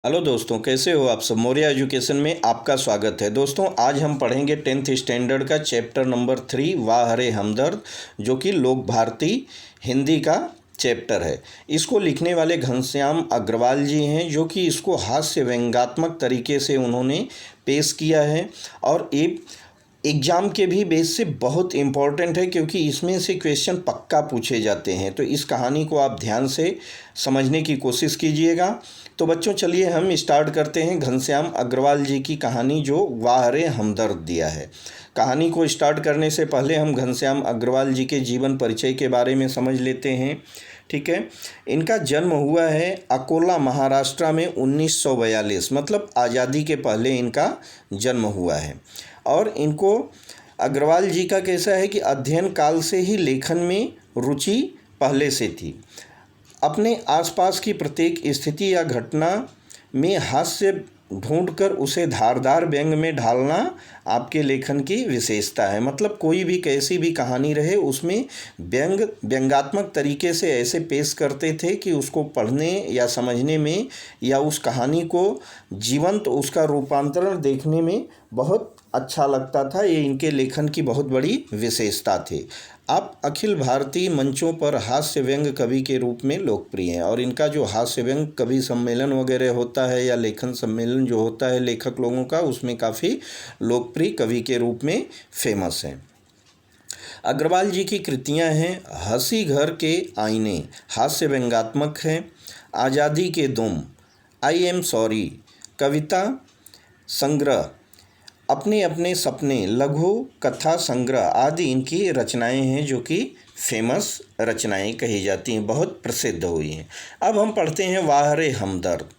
Hello दोस्तों, कैसे हो आप सब। मौर्य एजुकेशन में आपका स्वागत है। दोस्तों, आज हम पढ़ेंगे 10th स्टैंडर्ड का चैप्टर नंबर 3 वाह हरे हमदर्द, जो कि लोक भारती हिंदी का चैप्टर है। इसको लिखने वाले घनश्याम अग्रवाल जी हैं, जो कि इसको हास्य व्यंग्यात्मक तरीके से उन्होंने पेश किया है और एक एग्ज़ाम के भी बेस से बहुत इम्पॉर्टेंट है, क्योंकि इसमें से क्वेश्चन पक्का पूछे जाते हैं। तो इस कहानी को आप ध्यान से समझने की कोशिश कीजिएगा। तो बच्चों, चलिए हम स्टार्ट करते हैं घनश्याम अग्रवाल जी की कहानी, जो वाह रे हमदर्द दिया है। कहानी को स्टार्ट करने से पहले हम घनश्याम अग्रवाल जी के जीवन परिचय के बारे में समझ लेते हैं। ठीक है। इनका जन्म हुआ है अकोला, महाराष्ट्र में 1942, मतलब आज़ादी के पहले इनका जन्म हुआ है। और इनको अग्रवाल जी का कैसा है कि अध्ययन काल से ही लेखन में रुचि पहले से थी। अपने आसपास की प्रत्येक स्थिति या घटना में हास्य ढूंढकर उसे धारदार व्यंग में ढालना आपके लेखन की विशेषता है। मतलब कोई भी कैसी भी कहानी रहे, उसमें व्यंग्यात्मक तरीके से ऐसे पेश करते थे कि उसको पढ़ने या समझने में या उस कहानी को जीवंत उसका रूपांतरण देखने में बहुत अच्छा लगता था। ये इनके लेखन की बहुत बड़ी विशेषता थी। आप अखिल भारतीय मंचों पर हास्य व्यंग कवि के रूप में लोकप्रिय हैं, और इनका जो हास्य व्यंग कवि सम्मेलन वगैरह होता है या लेखन सम्मेलन जो होता है लेखक लोगों का, उसमें काफ़ी लोकप्रिय कवि के रूप में फेमस हैं। अग्रवाल जी की कृतियां हैं हंसी घर के आईने, हास्य व्यंग्यात्मक है। आज़ादी के दुम, आई एम सॉरी, कविता संग्रह, अपने अपने सपने, लघु कथा संग्रह आदि इनकी रचनाएं हैं, जो कि फेमस रचनाएं कही जाती हैं, बहुत प्रसिद्ध हुई हैं। अब हम पढ़ते हैं वाह रे हमदर्द।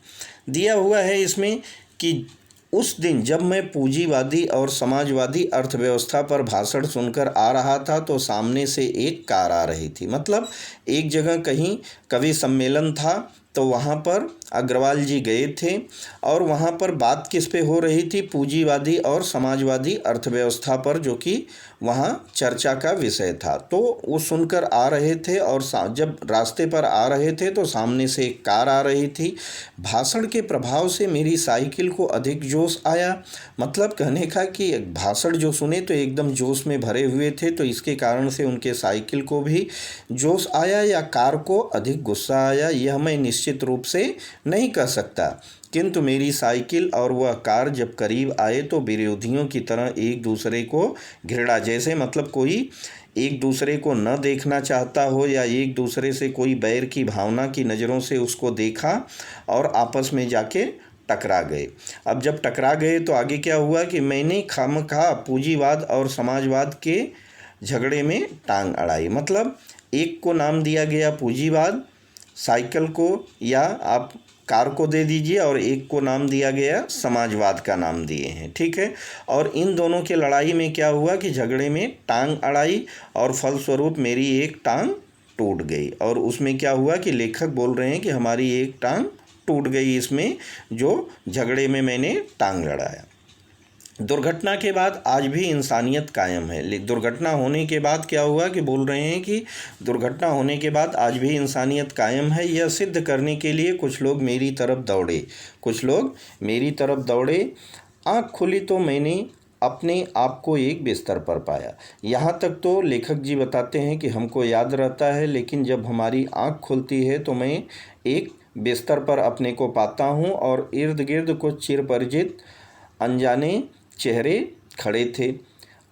दिया हुआ है इसमें कि उस दिन जब मैं पूंजीवादी और समाजवादी अर्थव्यवस्था पर भाषण सुनकर आ रहा था, तो सामने से एक कार आ रही थी। मतलब एक जगह कहीं कवि सम्मेलन था, तो वहाँ पर अग्रवाल जी गए थे, और वहाँ पर बात किस पे हो रही थी, पूंजीवादी और समाजवादी अर्थव्यवस्था पर, जो कि वहाँ चर्चा का विषय था। तो वो सुनकर आ रहे थे, और जब रास्ते पर आ रहे थे तो सामने से एक कार आ रही थी। भाषण के प्रभाव से मेरी साइकिल को अधिक जोश आया। मतलब कहने का कि भाषण जो सुने तो एकदम जोश में भरे हुए थे, तो इसके कारण से उनके साइकिल को भी जोश आया या कार को अधिक गुस्सा आया, यह मैं निश्चित रूप से नहीं कह सकता। किंतु मेरी साइकिल और वह कार जब करीब आए तो विरोधियों की तरह एक दूसरे को घृणा, जैसे मतलब कोई एक दूसरे को न देखना चाहता हो या एक दूसरे से कोई बैर की भावना की नज़रों से उसको देखा, और आपस में जाके टकरा गए। अब जब टकरा गए तो आगे क्या हुआ कि मैंने खामखा पूंजीवाद और समाजवाद के झगड़े में टांग अड़ाई। मतलब एक को नाम दिया गया पूंजीवाद, साइकिल को या आप कार को दे दीजिए, और एक को नाम दिया गया समाजवाद का नाम दिए हैं। ठीक है। और इन दोनों के लड़ाई में क्या हुआ कि झगड़े में टांग अड़ाई, और फलस्वरूप मेरी एक टांग टूट गई। और उसमें क्या हुआ कि लेखक बोल रहे हैं कि हमारी एक टांग टूट गई इसमें, जो झगड़े में मैंने टांग लड़ाया। दुर्घटना के बाद आज भी इंसानियत कायम है। दुर्घटना होने के बाद क्या हुआ कि बोल रहे हैं कि दुर्घटना होने के बाद आज भी इंसानियत कायम है। यह सिद्ध करने के लिए कुछ लोग मेरी तरफ दौड़े। आँख खुली तो मैंने अपने आप को एक बिस्तर पर पाया। यहाँ तक तो लेखक जी बताते हैं कि हमको याद रहता है, लेकिन जब हमारी आँख खुलती है तो मैं एक बिस्तर पर अपने को पाता हूँ, और इर्द गिर्द कुछ चिरपरिचित अनजाने चेहरे खड़े थे।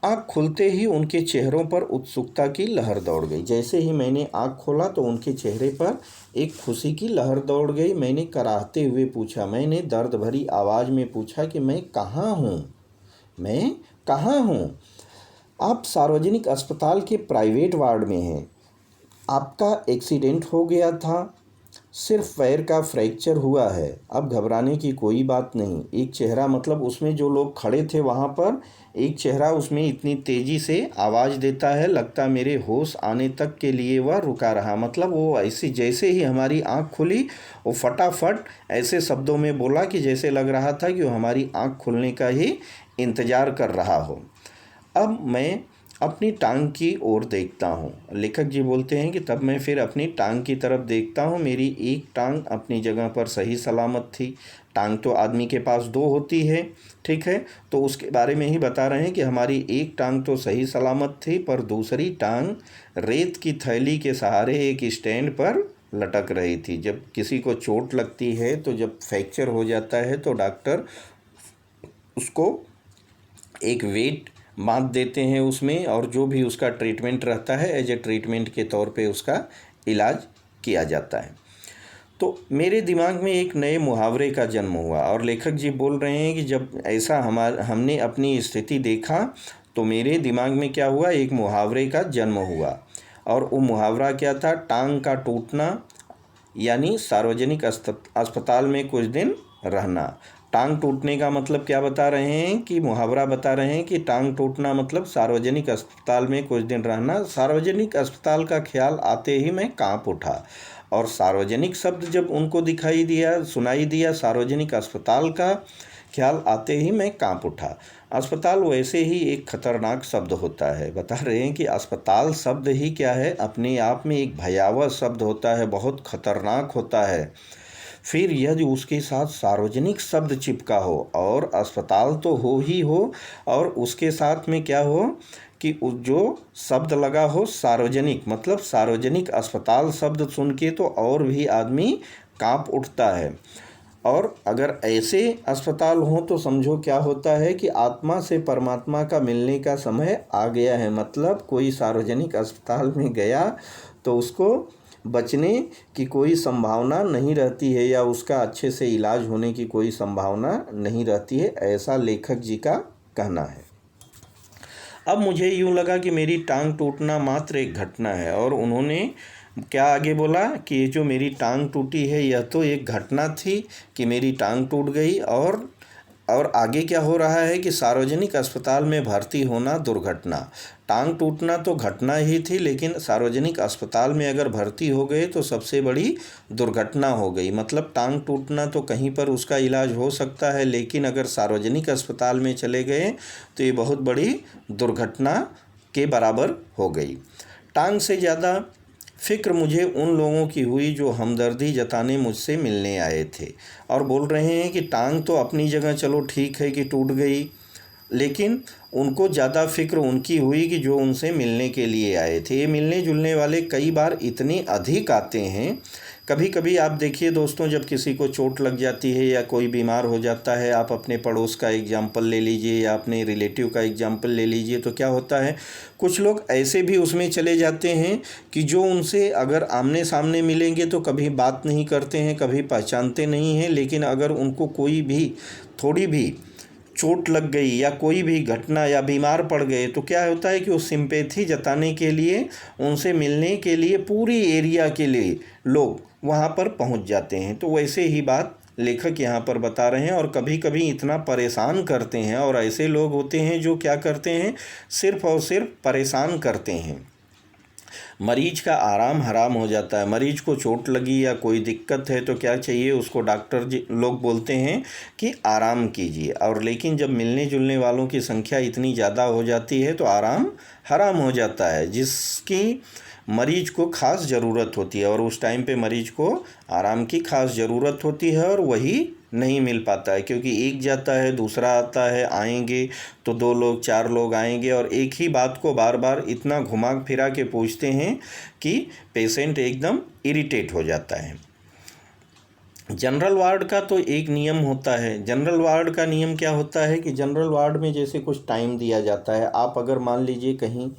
आँख खुलते ही उनके चेहरों पर उत्सुकता की लहर दौड़ गई। जैसे ही मैंने आँख खोला तो उनके चेहरे पर एक खुशी की लहर दौड़ गई। मैंने कराहते हुए पूछा, मैंने दर्द भरी आवाज़ में पूछा कि मैं कहाँ हूँ। आप सार्वजनिक अस्पताल के प्राइवेट वार्ड में हैं। आपका एक्सीडेंट हो गया था, सिर्फ पैर का फ्रैक्चर हुआ है, अब घबराने की कोई बात नहीं। एक चेहरा, मतलब उसमें जो लोग खड़े थे वहाँ पर, एक चेहरा उसमें इतनी तेज़ी से आवाज़ देता है, लगता मेरे होश आने तक के लिए वह रुका रहा। मतलब वो ऐसे, जैसे ही हमारी आँख खुली, वो फटाफट ऐसे शब्दों में बोला कि जैसे लग रहा था कि वो हमारी आँख खुलने का ही इंतज़ार कर रहा हो। अब मैं अपनी टांग की ओर देखता हूँ। लेखक जी बोलते हैं कि तब मैं फिर अपनी टांग की तरफ देखता हूँ। मेरी एक टांग अपनी जगह पर सही सलामत थी। टांग तो आदमी के पास दो होती है, ठीक है। तो उसके बारे में ही बता रहे हैं कि हमारी एक टांग तो सही सलामत थी, पर दूसरी टांग रेत की थैली के सहारे एक स्टैंड पर लटक रही थी। जब किसी को चोट लगती है, तो जब फ्रैक्चर हो जाता है, तो डॉक्टर उसको एक वेट बांध देते हैं उसमें, और जो भी उसका ट्रीटमेंट रहता है एज ए ट्रीटमेंट के तौर पे उसका इलाज किया जाता है। तो मेरे दिमाग में एक नए मुहावरे का जन्म हुआ, और लेखक जी बोल रहे हैं कि जब ऐसा हमने अपनी स्थिति देखा, तो मेरे दिमाग में क्या हुआ, एक मुहावरे का जन्म हुआ। और वो मुहावरा क्या था, टांग का टूटना यानी सार्वजनिक अस्पताल में कुछ दिन रहना। टांग टूटने का मतलब क्या बता रहे हैं कि मुहावरा बता रहे हैं कि टांग टूटना मतलब सार्वजनिक अस्पताल में कुछ दिन रहना। सार्वजनिक अस्पताल का ख्याल आते ही मैं कांप उठा, और सार्वजनिक शब्द जब उनको दिखाई दिया, सुनाई दिया, सार्वजनिक अस्पताल का ख्याल आते ही मैं कांप उठा। अस्पताल वैसे ही एक खतरनाक शब्द होता है। बता रहे हैं कि अस्पताल शब्द ही क्या है, अपने आप में एक भयावह शब्द होता है, बहुत खतरनाक होता है। फिर यदि उसके साथ सार्वजनिक शब्द चिपका हो, और अस्पताल तो हो ही हो, और उसके साथ में क्या हो कि जो शब्द लगा हो सार्वजनिक, मतलब सार्वजनिक अस्पताल शब्द सुन के तो और भी आदमी कांप उठता है। और अगर ऐसे अस्पताल हों तो समझो क्या होता है कि आत्मा से परमात्मा का मिलने का समय आ गया है। मतलब कोई सार्वजनिक अस्पताल में गया तो उसको बचने की कोई संभावना नहीं रहती है, या उसका अच्छे से इलाज होने की कोई संभावना नहीं रहती है, ऐसा लेखक जी का कहना है। अब मुझे यूँ लगा कि मेरी टांग टूटना मात्र एक घटना है, और उन्होंने क्या आगे बोला कि ये जो मेरी टांग टूटी है यह तो एक घटना थी कि मेरी टांग टूट गई, और आगे क्या हो रहा है कि सार्वजनिक अस्पताल में भर्ती होना दुर्घटना। टांग टूटना तो घटना ही थी, लेकिन सार्वजनिक अस्पताल में अगर भर्ती हो गए तो सबसे बड़ी दुर्घटना हो गई। मतलब टांग टूटना तो कहीं पर उसका इलाज हो सकता है, लेकिन अगर सार्वजनिक अस्पताल में चले गए तो ये बहुत बड़ी दुर्घटना के बराबर हो गई। टांग से ज़्यादा फ़िक्र मुझे उन लोगों की हुई जो हमदर्दी जताने मुझसे मिलने आए थे, और बोल रहे हैं कि टांग तो अपनी जगह चलो ठीक है कि टूट गई, लेकिन उनको ज़्यादा फ़िक्र उनकी हुई कि जो उनसे मिलने के लिए आए थे। ये मिलने जुलने वाले कई बार इतने अधिक आते हैं। कभी कभी आप देखिए दोस्तों, जब किसी को चोट लग जाती है या कोई बीमार हो जाता है, आप अपने पड़ोस का एग्जाम्पल ले लीजिए या अपने रिलेटिव का एग्जाम्पल ले लीजिए, तो क्या होता है, कुछ लोग ऐसे भी उसमें चले जाते हैं कि जो उनसे अगर आमने सामने मिलेंगे तो कभी बात नहीं करते हैं, कभी पहचानते नहीं हैं, लेकिन अगर उनको कोई भी थोड़ी भी चोट लग गई या कोई भी घटना या बीमार पड़ गए तो क्या होता है कि वो सिंपैथी जताने के लिए, उनसे मिलने के लिए पूरी एरिया के लिए लोग वहाँ पर पहुँच जाते हैं। तो वैसे ही बात लेखक यहाँ पर बता रहे हैं, और कभी कभी इतना परेशान करते हैं, और ऐसे लोग होते हैं जो क्या करते हैं, सिर्फ़ और सिर्फ परेशान करते हैं। मरीज का आराम हराम हो जाता है। मरीज को चोट लगी या कोई दिक्कत है तो क्या चाहिए उसको, डॉक्टर जी लोग बोलते हैं कि आराम कीजिए, और लेकिन जब मिलने जुलने वालों की संख्या इतनी ज़्यादा हो जाती है तो आराम हराम हो जाता है, जिसकी मरीज को ख़ास ज़रूरत होती है, और उस टाइम पे मरीज को आराम की ख़ास ज़रूरत होती है, और वही नहीं मिल पाता है, क्योंकि एक जाता है दूसरा आता है, आएंगे तो 2 लोग 4 लोग आएंगे, और एक ही बात को बार बार इतना घुमा फिरा के पूछते हैं कि पेशेंट एकदम इरिटेट हो जाता है। जनरल वार्ड का तो एक नियम होता है। जनरल वार्ड का नियम क्या होता है कि जनरल वार्ड में जैसे कुछ टाइम दिया जाता है। आप अगर मान लीजिए कहीं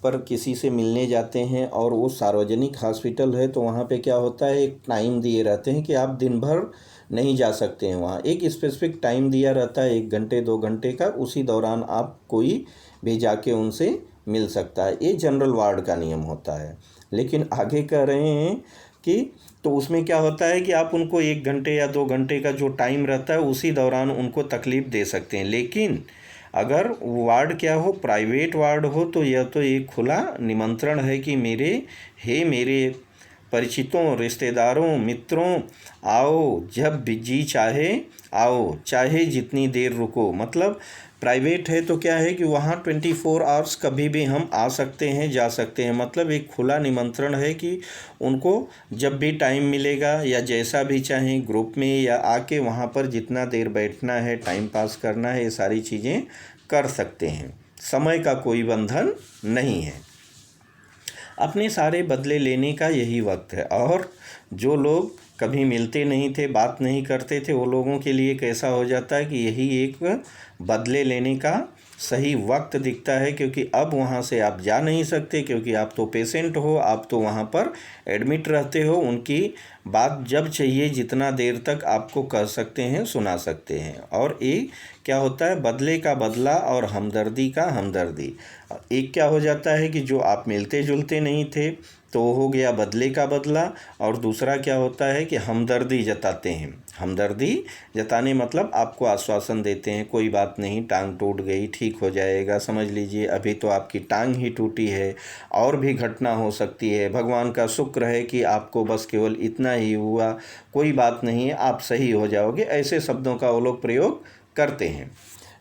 पर किसी से मिलने जाते हैं और वो सार्वजनिक हॉस्पिटल है, तो वहाँ पे क्या होता है, एक टाइम दिए रहते हैं कि आप दिन भर नहीं जा सकते हैं वहाँ। एक स्पेसिफिक टाइम दिया रहता है, 1 घंटे 2 घंटे का, उसी दौरान आप कोई भी जाके उनसे मिल सकता है। ये जनरल वार्ड का नियम होता है। लेकिन आगे कह रहे हैं कि तो उसमें क्या होता है कि आप उनको 1 घंटे या 2 घंटे का जो टाइम रहता है उसी दौरान उनको तकलीफ़ दे सकते हैं। लेकिन अगर वार्ड क्या हो, प्राइवेट वार्ड हो, तो यह तो एक खुला निमंत्रण है कि मेरे परिचितों, रिश्तेदारों, मित्रों, आओ जब भी जी चाहे आओ, चाहे जितनी देर रुको। मतलब प्राइवेट है तो क्या है कि वहाँ 24 आवर्स कभी भी हम आ सकते हैं, जा सकते हैं। मतलब एक खुला निमंत्रण है कि उनको जब भी टाइम मिलेगा या जैसा भी चाहें ग्रुप में या आके वहाँ पर जितना देर बैठना है, टाइम पास करना है, ये सारी चीज़ें कर सकते हैं। समय का कोई बंधन नहीं है। अपने सारे बदले लेने का यही वक्त है। और जो लोग कभी मिलते नहीं थे, बात नहीं करते थे, वो लोगों के लिए कैसा हो जाता है कि यही एक बदले लेने का सही वक्त दिखता है, क्योंकि अब वहाँ से आप जा नहीं सकते, क्योंकि आप तो पेशेंट हो, आप तो वहाँ पर एडमिट रहते हो। उनकी बात जब चाहिए जितना देर तक आपको कह सकते हैं, सुना सकते हैं। और एक क्या होता है, बदले का बदला और हमदर्दी का हमदर्दी। एक क्या हो जाता है कि जो आप मिलते जुलते नहीं थे तो हो गया बदले का बदला, और दूसरा क्या होता है कि हमदर्दी जताते हैं। हमदर्दी जताने मतलब आपको आश्वासन देते हैं, कोई बात नहीं, टांग टूट गई, ठीक हो जाएगा, समझ लीजिए अभी तो आपकी टांग ही टूटी है, और भी घटना हो सकती है, भगवान का शुक्र है कि आपको बस केवल इतना ही हुआ, कोई बात नहीं है, आप सही हो जाओगे। ऐसे शब्दों का वो लोग प्रयोग करते हैं।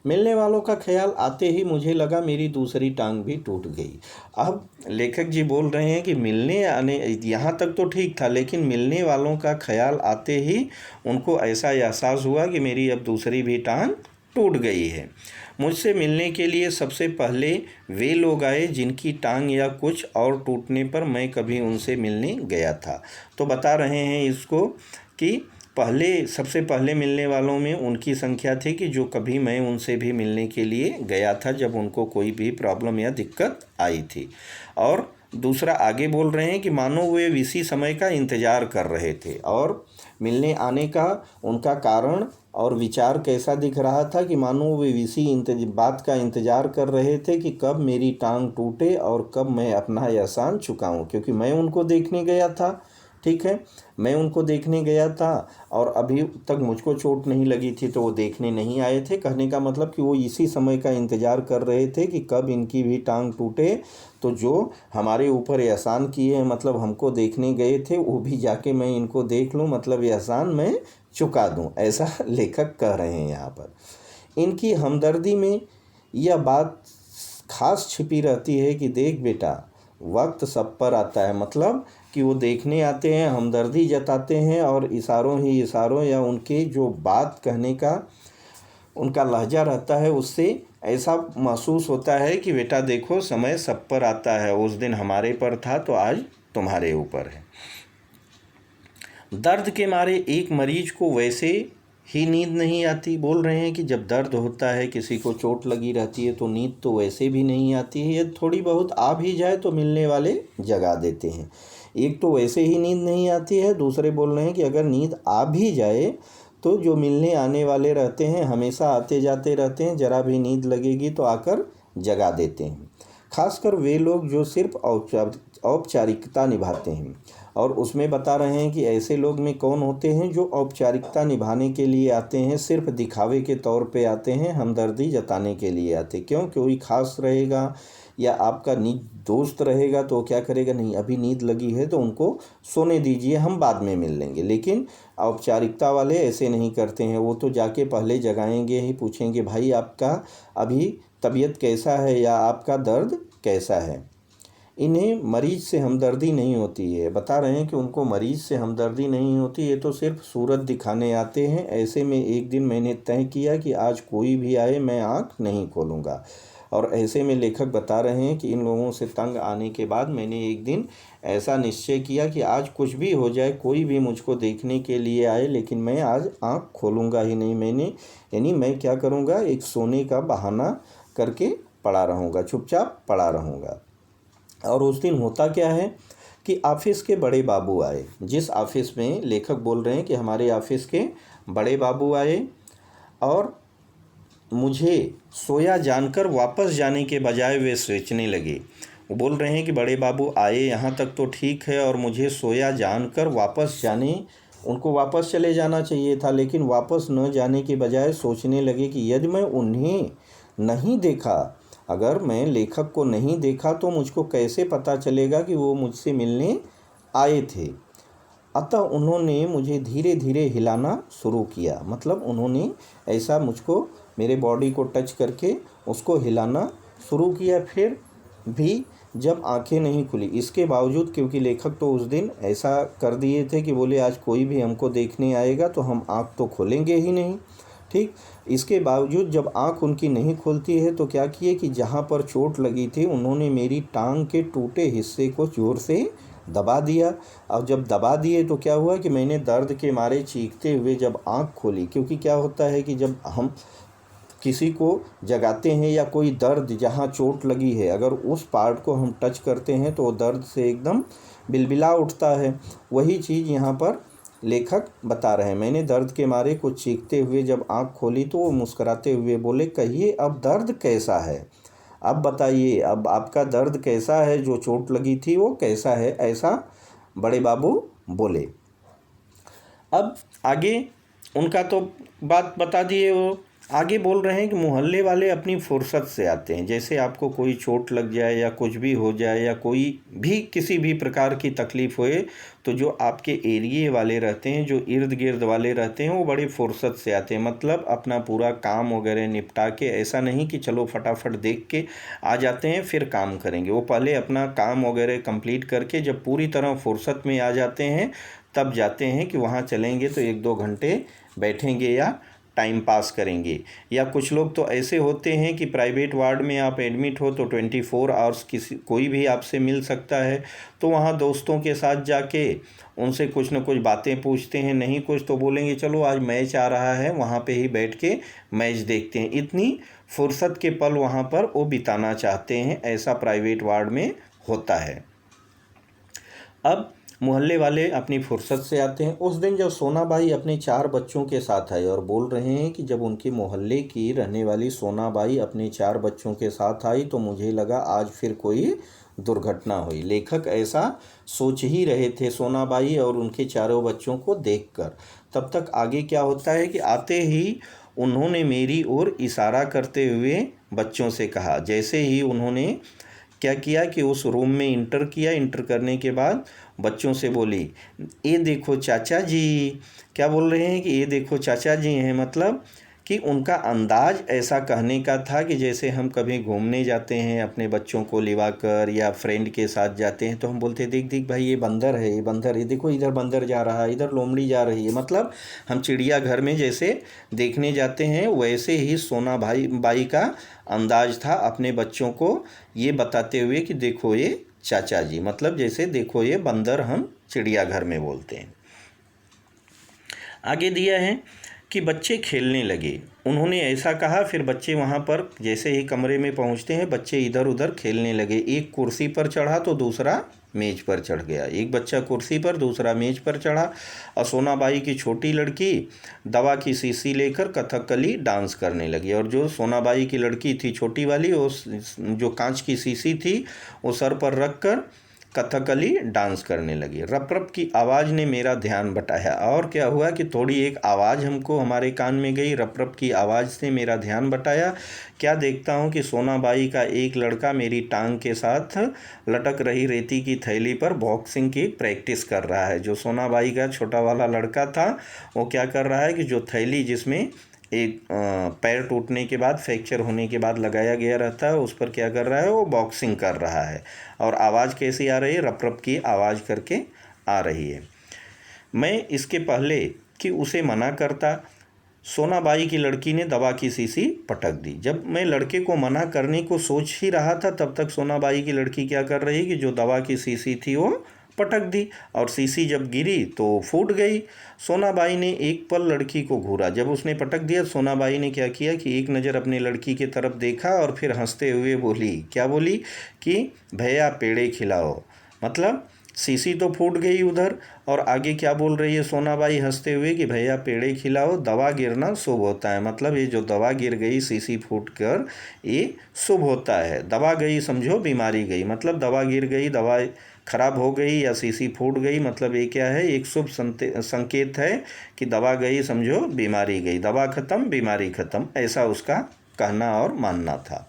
मिलने वालों का ख्याल आते ही मुझे लगा मेरी दूसरी टांग भी टूट गई। अब लेखक जी बोल रहे हैं कि मिलने आने यहाँ तक तो ठीक था, लेकिन मिलने वालों का ख्याल आते ही उनको ऐसा एहसास हुआ कि मेरी अब दूसरी भी टांग टूट गई है। मुझसे मिलने के लिए सबसे पहले वे लोग आए जिनकी टांग या कुछ और टूटने पर मैं कभी उनसे मिलने गया था। तो बता रहे हैं इसको कि सबसे पहले मिलने वालों में उनकी संख्या थी कि जो कभी मैं उनसे भी मिलने के लिए गया था जब उनको कोई भी प्रॉब्लम या दिक्कत आई थी। और दूसरा आगे बोल रहे हैं कि मानो वे इसी समय का इंतज़ार कर रहे थे, और मिलने आने का उनका कारण और विचार कैसा दिख रहा था कि मानो वे इसी बात का इंतज़ार कर रहे थे कि कब मेरी टांग टूटे और कब मैं अपना एहसान चुकाऊं, क्योंकि मैं उनको देखने गया था। ठीक है, मैं उनको देखने गया था और अभी तक मुझको चोट नहीं लगी थी, तो वो देखने नहीं आए थे। कहने का मतलब कि वो इसी समय का इंतज़ार कर रहे थे कि कब इनकी भी टांग टूटे, तो जो हमारे ऊपर एहसान किए हैं, मतलब हमको देखने गए थे, वो भी जाके मैं इनको देख लूँ, मतलब एहसान मैं चुका दूँ, ऐसा लेखक कह रहे हैं यहाँ पर। इनकी हमदर्दी में यह बात खास छिपी रहती है कि देख बेटा, वक्त सब पर आता है। मतलब कि वो देखने आते हैं, हमदर्दी जताते हैं, और इशारों ही इशारों या उनके जो बात कहने का उनका लहजा रहता है, उससे ऐसा महसूस होता है कि बेटा देखो, समय सब पर आता है, उस दिन हमारे पर था तो आज तुम्हारे ऊपर है। दर्द के मारे एक मरीज को वैसे ही नींद नहीं आती। बोल रहे हैं कि जब दर्द होता है, किसी को चोट लगी रहती है, तो नींद तो वैसे भी नहीं आती है। यदि थोड़ी बहुत आ भी जाए तो मिलने वाले जगा देते हैं। एक तो वैसे ही नींद नहीं आती है, दूसरे बोल रहे हैं कि अगर नींद आ भी जाए तो जो मिलने आने वाले रहते हैं हमेशा आते जाते रहते हैं, जरा भी नींद लगेगी तो आकर जगा देते हैं। खासकर वे लोग जो सिर्फ औपचारिकता निभाते हैं। और उसमें बता रहे हैं कि ऐसे लोग में कौन होते हैं जो औपचारिकता निभाने के लिए आते हैं, सिर्फ दिखावे के तौर पे आते हैं, हमदर्दी जताने के लिए आते। क्यों? कोई खास रहेगा या आपका दोस्त रहेगा तो क्या करेगा, नहीं अभी नींद लगी है तो उनको सोने दीजिए, हम बाद में मिल लेंगे। लेकिन औपचारिकता वाले ऐसे नहीं करते हैं, वो तो जाके पहले जगाएंगे ही, पूछेंगे भाई आपका अभी तबीयत कैसा है या आपका दर्द कैसा है। इन्हें मरीज से हमदर्दी नहीं होती है। बता रहे हैं कि उनको मरीज से हमदर्दी नहीं होती, ये तो सिर्फ सूरत दिखाने आते हैं। ऐसे में एक दिन मैंने तय किया कि आज कोई भी आए मैं आँख नहीं खोलूँगा। और ऐसे में लेखक बता रहे हैं कि इन लोगों से तंग आने के बाद मैंने एक दिन ऐसा निश्चय किया कि आज कुछ भी हो जाए, कोई भी मुझको देखने के लिए आए, लेकिन मैं आज आँख खोलूँगा ही नहीं। यानी मैं क्या करूँगा, एक सोने का बहाना करके पड़ा रहूँगा, चुपचाप पड़ा रहूँगा। और उस दिन होता क्या है कि ऑफिस के बड़े बाबू आए। जिस ऑफिस में लेखक बोल रहे हैं कि हमारे ऑफिस के बड़े बाबू आए, और मुझे सोया जानकर वापस जाने के बजाय वे सोचने लगे। वो बोल रहे हैं कि बड़े बाबू आए, यहाँ तक तो ठीक है, और मुझे सोया जानकर उनको वापस चले जाना चाहिए था, लेकिन वापस न जाने के बजाय सोचने लगे कि यदि मैं उन्हें नहीं देखा, अगर मैं लेखक को नहीं देखा तो मुझको कैसे पता चलेगा कि वो मुझसे मिलने आए थे। अतः उन्होंने मुझे धीरे धीरे हिलाना शुरू किया। मतलब उन्होंने ऐसा मुझको मेरे बॉडी को टच करके उसको हिलाना शुरू किया। फिर भी जब आंखें नहीं खुली, इसके बावजूद, क्योंकि लेखक तो उस दिन ऐसा कर दिए थे कि बोले आज कोई भी हमको देखने आएगा तो हम आँख तो खोलेंगे ही नहीं। ठीक, इसके बावजूद जब आँख उनकी नहीं खुलती है तो क्या किए कि जहाँ पर चोट लगी थी उन्होंने मेरी टांग के टूटे हिस्से को ज़ोर से दबा दिया। और जब दबा दिए तो क्या हुआ कि मैंने दर्द के मारे चीखते हुए जब आँख खोली, क्योंकि क्या होता है कि जब हम किसी को जगाते हैं या कोई दर्द जहाँ चोट लगी है अगर उस पार्ट को हम टच करते हैं तो वो दर्द से एकदम बिलबिला उठता है। वही चीज़ यहाँ पर लेखक बता रहे हैं। मैंने दर्द के मारे कुछ चीखते हुए जब आँख खोली तो वो मुस्कुराते हुए बोले, कहिए अब दर्द कैसा है, अब बताइए अब आपका दर्द कैसा है, जो चोट लगी थी वो कैसा है, ऐसा बड़े बाबू बोले। अब आगे उनका तो बात बता दिए, वो आगे बोल रहे हैं कि मोहल्ले वाले अपनी फुर्सत से आते हैं। जैसे आपको कोई चोट लग जाए या कुछ भी हो जाए या कोई भी किसी भी प्रकार की तकलीफ़ होए तो जो आपके एरिए वाले रहते हैं, जो इर्द गिर्द वाले रहते हैं, वो बड़ी फुर्सत से आते हैं। मतलब अपना पूरा काम वगैरह निपटा के, ऐसा नहीं कि चलो फटाफट देख के आ जाते हैं फिर काम करेंगे। वो पहले अपना काम वगैरह कंप्लीट करके जब पूरी तरह फुर्सत में आ जाते हैं तब जाते हैं कि वहाँ चलेंगे तो 1-2 घंटे बैठेंगे या टाइम पास करेंगे। या कुछ लोग तो ऐसे होते हैं कि प्राइवेट वार्ड में आप एडमिट हो तो 24 आवर्स किसी कोई भी आपसे मिल सकता है, तो वहाँ दोस्तों के साथ जाके उनसे कुछ न कुछ बातें पूछते हैं। नहीं कुछ तो बोलेंगे चलो आज मैच आ रहा है, वहाँ पे ही बैठ के मैच देखते हैं। इतनी फुर्सत के पल वहाँ पर वो बिताना चाहते हैं, ऐसा प्राइवेट वार्ड में होता है। अब मोहल्ले वाले अपनी फुर्सत से आते हैं। उस दिन जब सोनाबाई अपने 4 बच्चों के साथ आई और बोल रहे हैं कि जब उनके मोहल्ले की रहने वाली सोनाबाई अपने 4 बच्चों के साथ आई तो मुझे लगा आज फिर कोई दुर्घटना हुई। लेखक ऐसा सोच ही रहे थे सोनाबाई और उनके चारों बच्चों को देखकर। तब तक आगे क्या होता है कि आते ही उन्होंने मेरी ओर इशारा करते हुए बच्चों से कहा। जैसे ही उन्होंने क्या किया कि उस रूम में इंटर किया, इंटर करने के बाद बच्चों से बोली, ये देखो चाचा जी। क्या बोल रहे हैं कि ये देखो चाचा जी हैं, मतलब कि उनका अंदाज ऐसा कहने का था कि जैसे हम कभी घूमने जाते हैं अपने बच्चों को लिवा कर या फ्रेंड के साथ जाते हैं तो हम बोलते हैं देख देख भाई ये बंदर है, ये बंदर, ये देखो इधर बंदर जा रहा है, इधर लोमड़ी जा रही है। मतलब हम चिड़ियाघर में जैसे देखने जाते हैं वैसे ही सोना बाई का अंदाज था अपने बच्चों को ये बताते हुए कि देखो ये चाचा जी, मतलब जैसे देखो ये बंदर हम चिड़ियाघर में बोलते हैं। आगे दिया है कि बच्चे खेलने लगे। उन्होंने ऐसा कहा, फिर बच्चे वहाँ पर जैसे ही कमरे में पहुँचते हैं बच्चे इधर उधर खेलने लगे। एक कुर्सी पर चढ़ा तो दूसरा मेज पर चढ़ गया। एक बच्चा कुर्सी पर, दूसरा मेज पर चढ़ा। और सोनाबाई की छोटी लड़की दवा की शीशी लेकर कथकली डांस करने लगी। और जो सोनाबाई की लड़की थी छोटी वाली, वो जो कांच की शीशी थी वो सर पर रख कर कथकली डांस करने लगी। रप रप की आवाज़ ने मेरा ध्यान बटाया। और क्या हुआ कि थोड़ी एक आवाज़ हमको हमारे कान में गई, रप रप की आवाज़ से मेरा ध्यान बटाया। क्या देखता हूँ कि सोनाबाई का एक लड़का मेरी टांग के साथ लटक रही रेती की थैली पर बॉक्सिंग की प्रैक्टिस कर रहा है। जो सोनाबाई का छोटा वाला लड़का था वो क्या कर रहा है कि जो थैली जिसमें एक पैर टूटने के बाद, फ्रैक्चर होने के बाद लगाया गया रहता है, उस पर क्या कर रहा है, वो बॉक्सिंग कर रहा है। और आवाज़ कैसी आ रही है, रप रप की आवाज़ करके आ रही है। मैं इसके पहले कि उसे मना करता, सोनाबाई की लड़की ने दवा की शीशी पटक दी। जब मैं लड़के को मना करने को सोच ही रहा था तब तक सोनाबाई की लड़की क्या कर रही कि जो दवा की शीशी थी वो पटक दी और शीशी जब गिरी तो फूट गई। सोनाबाई ने एक पल लड़की को घूरा। जब उसने पटक दिया सोनाबाई ने क्या किया कि एक नज़र अपने लड़की की तरफ देखा और फिर हंसते हुए बोली, क्या बोली कि भैया पेड़े खिलाओ। मतलब शीशी तो फूट गई उधर, और आगे क्या बोल रही है सोनाबाई हंसते हुए कि भैया पेड़े खिलाओ, दवा गिरना शुभ होता है। मतलब ये जो दवा गिर गई शीशी फूट कर, ये शुभ होता है। दवा गई समझो बीमारी गई। मतलब दवा गिर गई, दवा खराब हो गई या शीशी फूट गई, मतलब ये क्या है, एक शुभ संकेत है कि दवा गई समझो बीमारी गई, दवा खत्म बीमारी खत्म, ऐसा उसका कहना और मानना था।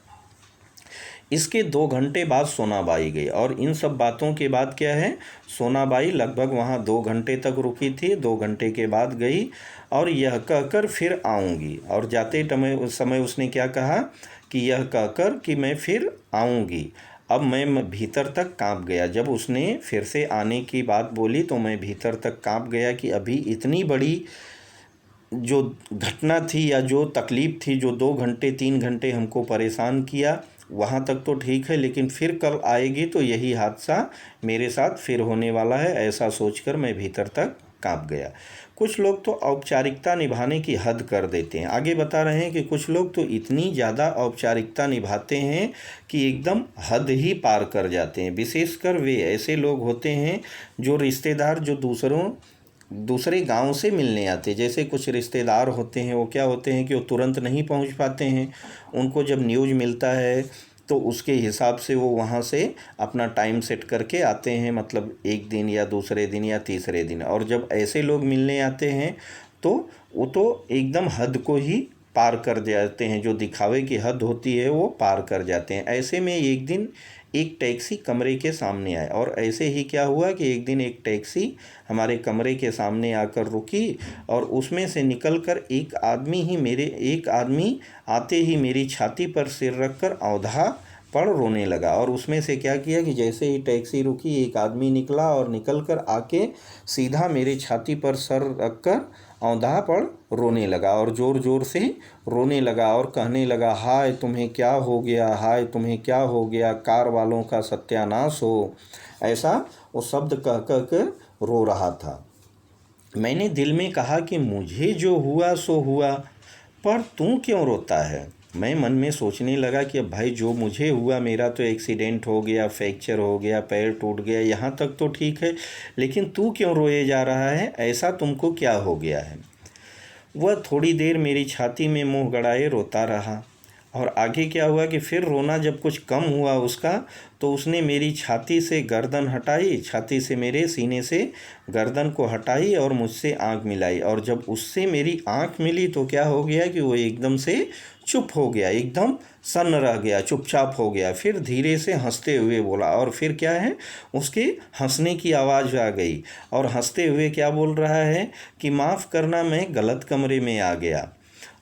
इसके 2 घंटे बाद सोनाबाई गई और इन सब बातों के बाद क्या है, सोनाबाई लगभग वहाँ 2 घंटे तक रुकी थी। 2 घंटे के बाद गई और यह कहकर फिर आऊँगी, और जाते समय उसने क्या कहा कि यह कहकर कि मैं फिर आऊँगी। अब मैं भीतर तक काँप गया। जब उसने फिर से आने की बात बोली तो मैं भीतर तक काँप गया कि अभी इतनी बड़ी जो घटना थी या जो तकलीफ़ थी, जो 2 घंटे 3 घंटे हमको परेशान किया, वहाँ तक तो ठीक है, लेकिन फिर कल आएगी तो यही हादसा मेरे साथ फिर होने वाला है। ऐसा सोचकर मैं भीतर तक काँप गया। कुछ लोग तो औपचारिकता निभाने की हद कर देते हैं। आगे बता रहे हैं कि कुछ लोग तो इतनी ज़्यादा औपचारिकता निभाते हैं कि एकदम हद ही पार कर जाते हैं। विशेषकर वे ऐसे लोग होते हैं जो रिश्तेदार जो दूसरे गांव से मिलने आते। जैसे कुछ रिश्तेदार होते हैं, वो क्या होते हैं कि वो तुरंत नहीं पहुंच पाते हैं। उनको जब न्यूज़ मिलता है तो उसके हिसाब से वो वहाँ से अपना टाइम सेट करके आते हैं, मतलब एक दिन या दूसरे दिन या तीसरे दिन। और जब ऐसे लोग मिलने आते हैं तो वो तो एकदम हद को ही पार कर जाते हैं, जो दिखावे की हद होती है वो पार कर जाते हैं। ऐसे में एक दिन एक टैक्सी कमरे के सामने आए, और ऐसे ही क्या हुआ कि एक दिन एक टैक्सी हमारे कमरे के सामने आकर रुकी और उसमें से निकलकर एक आदमी आते ही मेरी छाती पर सिर रखकर औंधा पड़ रोने लगा। और उसमें से क्या किया कि जैसे ही टैक्सी रुकी एक आदमी निकला और निकलकर आके सीधा मेरे छाती पर सर रखकर औंधा पड़ रोने लगा और ज़ोर ज़ोर से रोने लगा और कहने लगा, हाय तुम्हें क्या हो गया, हाय तुम्हें क्या हो गया, कार वालों का सत्यानाश हो। ऐसा वो शब्द कह कह कर रो रहा था। मैंने दिल में कहा कि मुझे जो हुआ सो हुआ, पर तू क्यों रोता है। मैं मन में सोचने लगा कि अब भाई जो मुझे हुआ, मेरा तो एक्सीडेंट हो गया, फ्रैक्चर हो गया, पैर टूट गया, यहाँ तक तो ठीक है, लेकिन तू क्यों रोए जा रहा है, ऐसा तुमको क्या हो गया है। वह थोड़ी देर मेरी छाती में मुंह गड़ाए रोता रहा और आगे क्या हुआ कि फिर रोना जब कुछ कम हुआ उसका, तो उसने मेरी छाती से गर्दन हटाई, छाती से मेरे सीने से गर्दन को हटाई और मुझसे आंख मिलाई। और जब उससे मेरी आंख मिली तो क्या हो गया कि वो एकदम से चुप हो गया, एकदम सन्न रह गया, चुपचाप हो गया। फिर धीरे से हंसते हुए बोला, और फिर क्या है, उसके हंसने की आवाज़ आ गई और हंसते हुए क्या बोल रहा है कि माफ़ करना, मैं गलत कमरे में आ गया।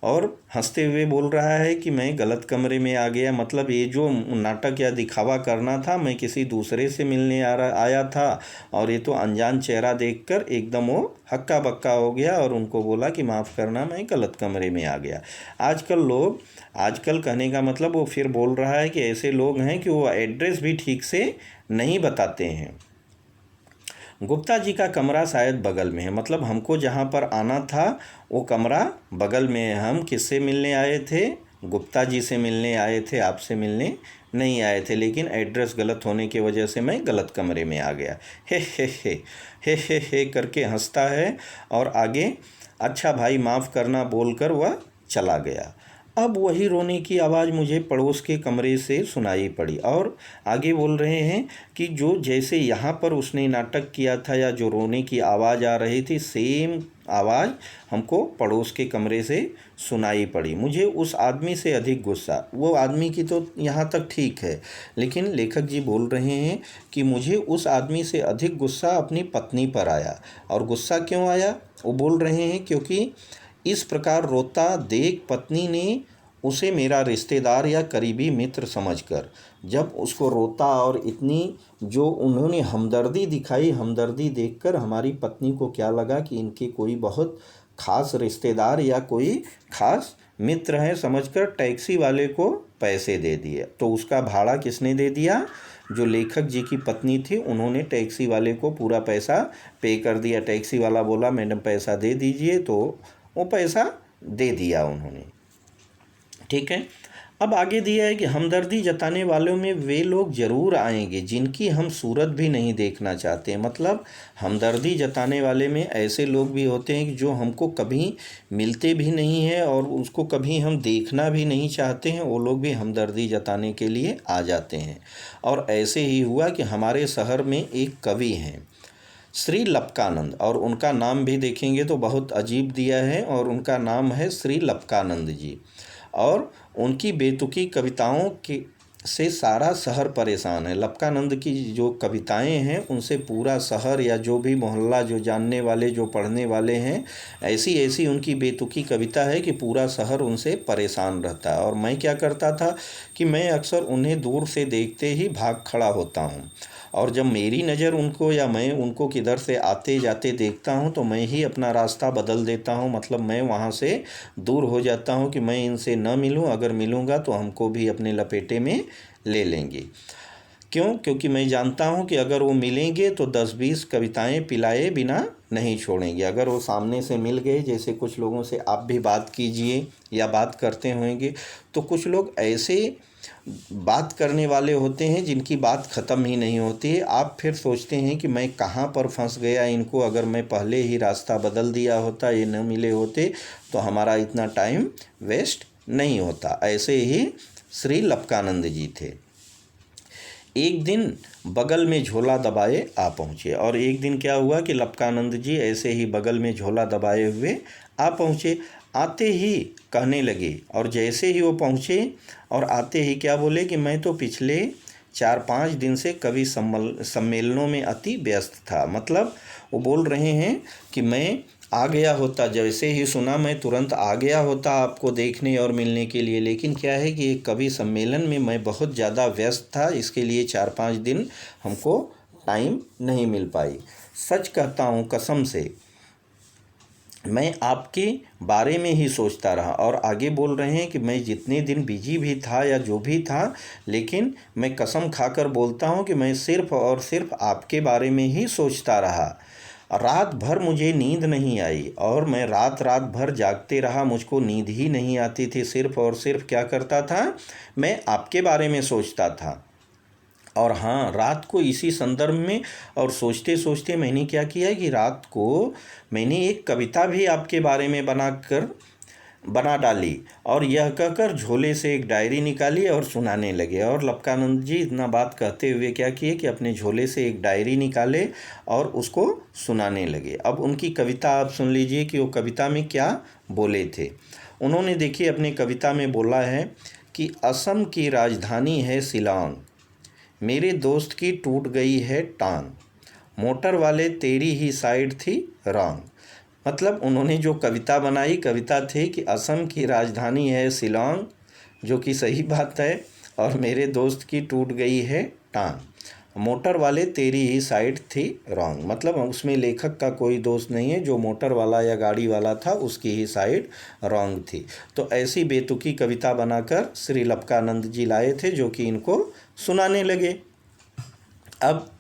और हंसते हुए बोल रहा है कि मैं गलत कमरे में आ गया, मतलब ये जो नाटक या दिखावा करना था, मैं किसी दूसरे से मिलने आया था, और ये तो अनजान चेहरा देखकर एकदम वो हक्का बक्का हो गया और उनको बोला कि माफ़ करना, मैं गलत कमरे में आ गया। आजकल कहने का मतलब वो फिर बोल रहा है कि ऐसे लोग हैं कि वो एड्रेस भी ठीक से नहीं बताते हैं। गुप्ता जी का कमरा शायद बगल में है, मतलब हमको जहाँ पर आना था वो कमरा बगल में है। हम किससे मिलने आए थे, गुप्ता जी से मिलने आए थे, आपसे मिलने नहीं आए थे, लेकिन एड्रेस गलत होने की वजह से मैं गलत कमरे में आ गया। हे करके हंसता है और आगे अच्छा भाई माफ़ करना बोलकर वह चला गया। अब वही रोने की आवाज़ मुझे पड़ोस के कमरे से सुनाई पड़ी और आगे बोल रहे हैं कि जो जैसे यहाँ पर उसने नाटक किया था या जो रोने की आवाज़ आ रही थी, सेम आवाज़ हमको पड़ोस के कमरे से सुनाई पड़ी। मुझे उस आदमी से अधिक गुस्सा, वो आदमी की तो यहाँ तक ठीक है, लेकिन लेखक जी बोल रहे हैं कि मुझे उस आदमी से अधिक गुस्सा अपनी पत्नी पर आया। और गुस्सा क्यों आया, वो बोल रहे हैं क्योंकि इस प्रकार रोता देख पत्नी ने उसे मेरा रिश्तेदार या करीबी मित्र समझकर, जब उसको रोता और इतनी जो उन्होंने हमदर्दी दिखाई, हमदर्दी देखकर हमारी पत्नी को क्या लगा कि इनके कोई बहुत खास रिश्तेदार या कोई खास मित्र हैं समझकर टैक्सी वाले को पैसे दे दिए। तो उसका भाड़ा किसने दे दिया, जो लेखक जी की पत्नी थी, उन्होंने टैक्सी वाले को पूरा पैसा पे कर दिया। टैक्सी वाला बोला मैडम पैसा दे दीजिए, तो वो पैसा दे दिया उन्होंने। ठीक है, अब आगे दिया है कि हमदर्दी जताने वालों में वे लोग ज़रूर आएंगे जिनकी हम सूरत भी नहीं देखना चाहते। मतलब हमदर्दी जताने वाले में ऐसे लोग भी होते हैं कि जो हमको कभी मिलते भी नहीं हैं और उसको कभी हम देखना भी नहीं चाहते हैं, वो लोग भी हमदर्दी जताने के लिए आ जाते हैं। और ऐसे ही हुआ कि हमारे शहर में एक कवि हैं श्री लपकानंद, और उनका नाम भी देखेंगे तो बहुत अजीब दिया है, और उनका नाम है श्री लपकानंद जी। और उनकी बेतुकी कविताओं से सारा शहर परेशान है। लपकानंद की जो कविताएं हैं उनसे पूरा शहर या जो भी मोहल्ला, जो जानने वाले, जो पढ़ने वाले हैं, ऐसी ऐसी उनकी बेतुकी कविता है कि पूरा शहर उनसे परेशान रहता है। और मैं क्या करता था कि मैं अक्सर उन्हें दूर से देखते ही भाग खड़ा होता हूँ, और जब मेरी नज़र उनको या मैं उनको किधर से आते जाते देखता हूँ तो मैं ही अपना रास्ता बदल देता हूँ। मतलब मैं वहाँ से दूर हो जाता हूँ कि मैं इनसे न मिलूँ, अगर मिलूँगा तो हमको भी अपने लपेटे में ले लेंगे। क्यों? क्योंकि मैं जानता हूँ कि अगर वो मिलेंगे तो 10-20 कविताएं पिलाए बिना नहीं छोड़ेंगे। अगर वो सामने से मिल गए, जैसे कुछ लोगों से आप भी बात कीजिए या बात करते होंगे, तो कुछ लोग ऐसे बात करने वाले होते हैं जिनकी बात ख़त्म ही नहीं होती है। आप फिर सोचते हैं कि मैं कहाँ पर फंस गया इनको, अगर मैं पहले ही रास्ता बदल दिया होता, ये न मिले होते तो हमारा इतना टाइम वेस्ट नहीं होता। ऐसे ही श्री लपकानंद जी थे। एक दिन बगल में झोला दबाए आ पहुँचे। और एक दिन क्या हुआ कि लपकानंद जी ऐसे ही बगल में झोला दबाए हुए आ पहुँचे। आते ही कहने लगे, और जैसे ही वो पहुँचे और आते ही क्या बोले कि मैं तो पिछले 4-5 दिन से कवि सम्मेलनों में अति व्यस्त था। मतलब वो बोल रहे हैं कि मैं आ गया होता, जैसे ही सुना मैं तुरंत आ गया होता आपको देखने और मिलने के लिए, लेकिन क्या है कि एक कवि सम्मेलन में मैं बहुत ज़्यादा व्यस्त था, इसके लिए 4-5 दिन हमको टाइम नहीं मिल पाई। सच कहता हूँ कसम से, मैं आपके बारे में ही सोचता रहा। और आगे बोल रहे हैं कि मैं जितने दिन बिजी भी था या जो भी था, लेकिन मैं कसम खाकर बोलता हूँ कि मैं सिर्फ़ और सिर्फ आपके बारे में ही सोचता रहा। रात भर मुझे नींद नहीं आई और मैं रात रात भर जागते रहा, मुझको नींद ही नहीं आती थी। सिर्फ़ और सिर्फ क्या करता था, मैं आपके बारे में सोचता था। और हाँ, रात को इसी संदर्भ में और सोचते सोचते मैंने क्या किया कि रात को मैंने एक कविता भी आपके बारे में बना डाली, और यह कहकर झोले से एक डायरी निकाली और सुनाने लगे। और लपकानंद जी इतना बात कहते हुए क्या किए कि अपने झोले से एक डायरी निकाले और उसको सुनाने लगे। अब उनकी कविता आप सुन लीजिए कि वो कविता में क्या बोले थे। उन्होंने देखिए अपनी कविता में बोला है कि असम की राजधानी है शिलांग, मेरे दोस्त की टूट गई है टांग, मोटर वाले तेरी ही साइड थी रॉन्ग। मतलब उन्होंने जो कविता बनाई, कविता थी कि असम की राजधानी है शिलांग, जो कि सही बात है, और मेरे दोस्त की टूट गई है टांग, मोटर वाले तेरी ही साइड थी रॉन्ग। मतलब उसमें लेखक का कोई दोष नहीं है, जो मोटर वाला या गाड़ी वाला था उसकी ही साइड रॉन्ग थी। तो ऐसी बेतुकी कविता बनाकर श्री लपकानंद जी लाए थे, जो कि इनको सुनाने लगे। अब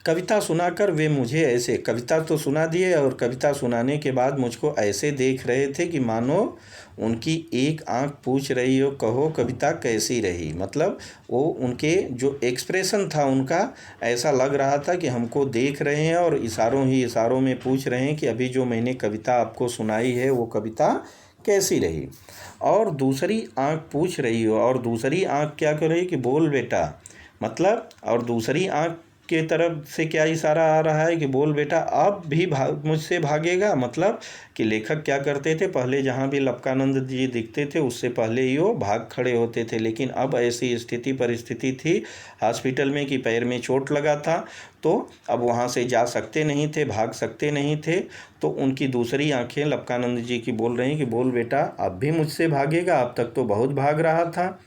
कविता सुनाकर वे मुझे ऐसे, कविता तो सुना दिए और कविता सुनाने के बाद मुझको ऐसे देख रहे थे कि मानो उनकी एक आंख पूछ रही हो, कहो कविता कैसी रही। मतलब वो उनके जो एक्सप्रेशन था उनका, ऐसा लग रहा था कि हमको देख रहे हैं और इशारों ही इशारों में पूछ रहे हैं कि अभी जो मैंने कविता आपको सुनाई है वो कविता कैसी रही। और दूसरी आंख पूछ रही हो, और दूसरी आंख क्या कर रही कि बोल बेटा। मतलब और दूसरी आंख के तरफ से क्या इशारा आ रहा है कि बोल बेटा अब भी मुझसे भागेगा। मतलब कि लेखक क्या करते थे, पहले जहाँ भी लपकानंद जी दिखते थे उससे पहले ही वो भाग खड़े होते थे, लेकिन अब ऐसी स्थिति परिस्थिति थी हॉस्पिटल में कि पैर में चोट लगा था, तो अब वहाँ से जा सकते नहीं थे, भाग सकते नहीं थे। तो उनकी दूसरी आंखें लपकानंद जी की बोल रही कि बोल बेटा अब भी मुझसे भागेगा, अब तक तो बहुत भाग रहा था।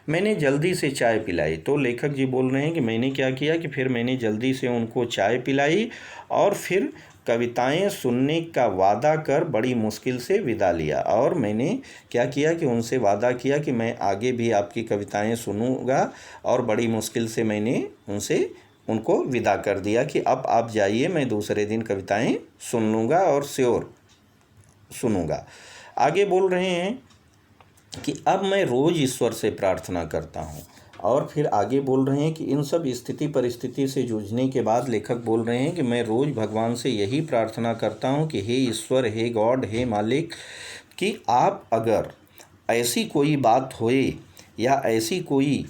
मैंने जल्दी से चाय पिलाई। तो लेखक जी बोल रहे हैं कि मैंने क्या किया कि फिर मैंने जल्दी से उनको चाय पिलाई और फिर कविताएं सुनने का वादा कर बड़ी मुश्किल से विदा लिया। और मैंने क्या किया कि उनसे वादा किया कि मैं आगे भी आपकी कविताएं सुनूंगा, और बड़ी मुश्किल से मैंने उनको विदा कर दिया कि अब आप जाइए, मैं दूसरे दिन कविताएं सुन लूँगा और श्योर सुनूंगा। आगे बोल रहे हैं कि अब मैं रोज़ ईश्वर से प्रार्थना करता हूँ। और फिर आगे बोल रहे हैं कि इन सब स्थिति परिस्थिति से जूझने के बाद लेखक बोल रहे हैं कि मैं रोज़ भगवान से यही प्रार्थना करता हूँ कि हे ईश्वर, हे गॉड, हे मालिक, कि आप अगर ऐसी कोई बात होए या ऐसी कोई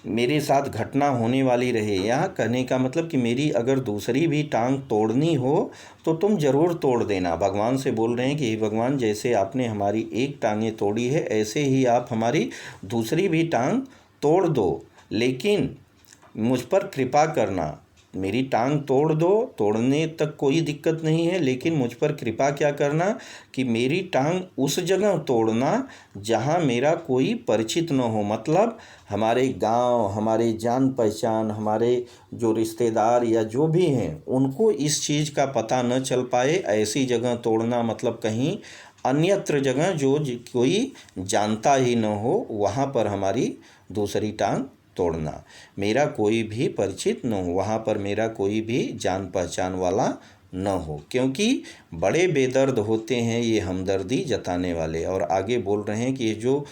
मेरे साथ घटना होने वाली रहे, यहाँ कहने का मतलब कि मेरी अगर दूसरी भी टांग तोड़नी हो तो तुम ज़रूर तोड़ देना। भगवान से बोल रहे हैं कि हे भगवान, जैसे आपने हमारी एक टांगें तोड़ी है ऐसे ही आप हमारी दूसरी भी टांग तोड़ दो, लेकिन मुझ पर कृपा करना, मेरी टांग तोड़ दो, तोड़ने तक कोई दिक्कत नहीं है, लेकिन मुझ पर कृपा क्या करना कि मेरी टांग उस जगह तोड़ना जहाँ मेरा कोई परिचित न हो। मतलब हमारे गांव, हमारे जान पहचान, हमारे जो रिश्तेदार या जो भी हैं उनको इस चीज़ का पता न चल पाए, ऐसी जगह तोड़ना। मतलब कहीं अन्यत्र जगह जो कोई जानता ही न हो, वहाँ पर हमारी दूसरी टांग तोड़ना। मेरा कोई भी परिचित न हो, वहाँ पर मेरा कोई भी जान पहचान वाला न हो, क्योंकि बड़े बेदर्द होते हैं ये हमदर्दी जताने वाले। और आगे बोल रहे हैं कि ये जो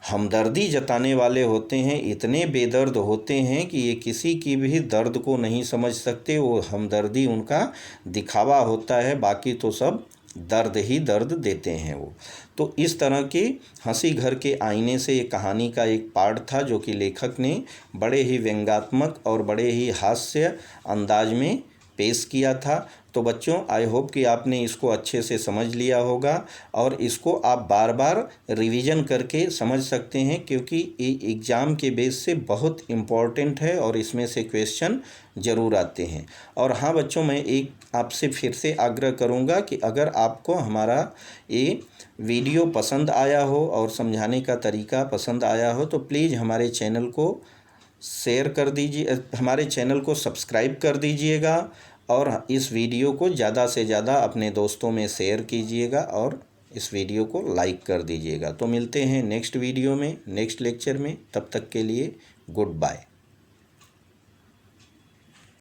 हमदर्दी जताने वाले होते हैं इतने बेदर्द होते हैं कि ये किसी की भी दर्द को नहीं समझ सकते। वो हमदर्दी उनका दिखावा होता है, बाकी तो सब दर्द ही दर्द देते हैं वो। तो इस तरह के हंसी घर के आईने से ये कहानी का एक पार्ट था जो कि लेखक ने बड़े ही व्यंग्यात्मक और बड़े ही हास्य अंदाज में पेश किया था। तो बच्चों, आई होप कि आपने इसको अच्छे से समझ लिया होगा और इसको आप बार बार रिवीजन करके समझ सकते हैं, क्योंकि ये एग्ज़ाम के बेस से बहुत इम्पॉर्टेंट है और इसमें से क्वेश्चन ज़रूर आते हैं। और हाँ बच्चों, मैं एक आपसे फिर से आग्रह करूँगा कि अगर आपको हमारा ये वीडियो पसंद आया हो और समझाने का तरीका पसंद आया हो तो प्लीज़ हमारे चैनल को शेयर कर दीजिए, हमारे चैनल को सब्सक्राइब कर दीजिएगा और इस वीडियो को ज़्यादा से ज़्यादा अपने दोस्तों में शेयर कीजिएगा और इस वीडियो को लाइक कर दीजिएगा। तो मिलते हैं नेक्स्ट वीडियो में, नेक्स्ट लेक्चर में। तब तक के लिए गुड बाय।